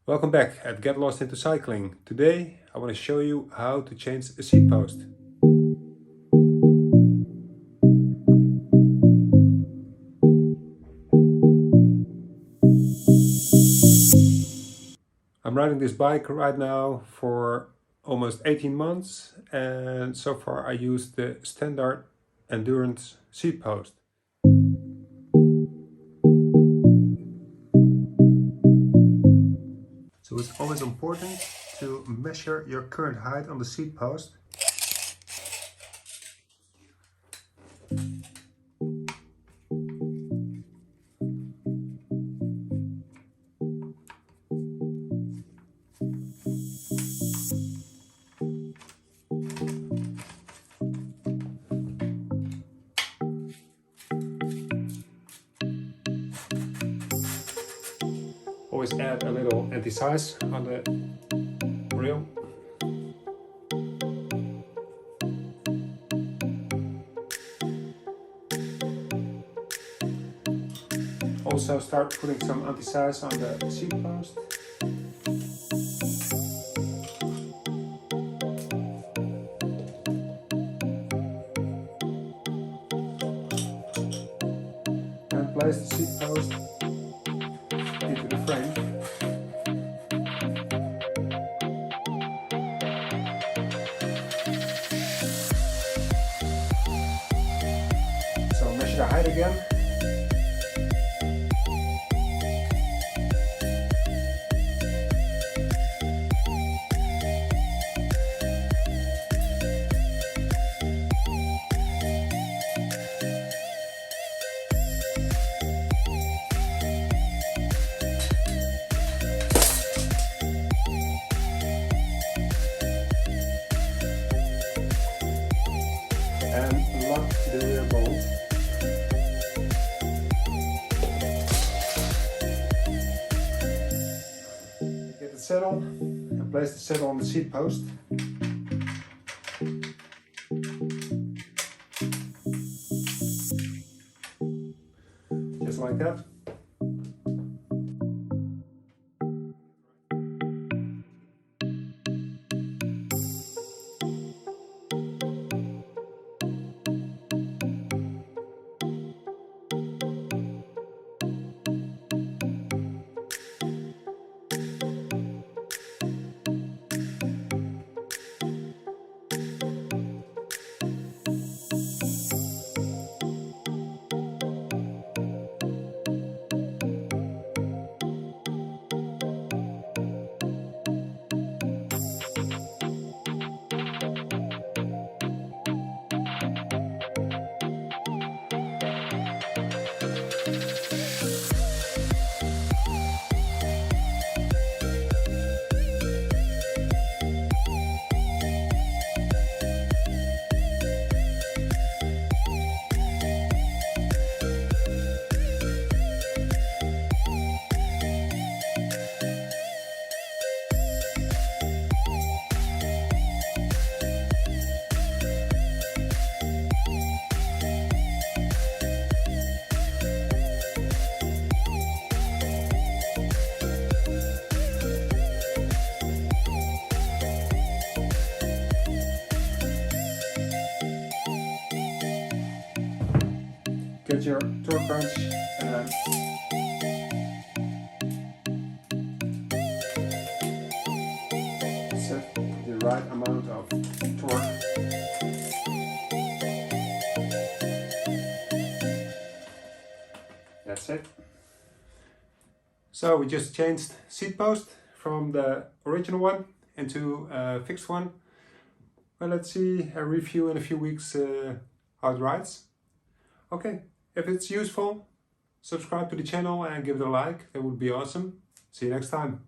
Welcome back at Get Lost into Cycling. Today I want to show you how to change a seat post. I'm riding this bike right now for almost 18 months and so far I used the standard endurance seat post. So it's always important to measure your current height on the seat post. Always add a little anti-size on the rail. Also start putting some anti-size on the seat post. And place the seat post into the frame. So measure the height again. And lock the rear bolt. Get the saddle and place the saddle on the seat post. Just like that. Get your torque wrench and set the right amount of torque. That's it. So we just changed seat post from the original one into a fixed one. Well, let's see a review in a few weeks how it rides. Okay. If it's useful, subscribe to the channel and give it a like. That would be awesome. See you next time.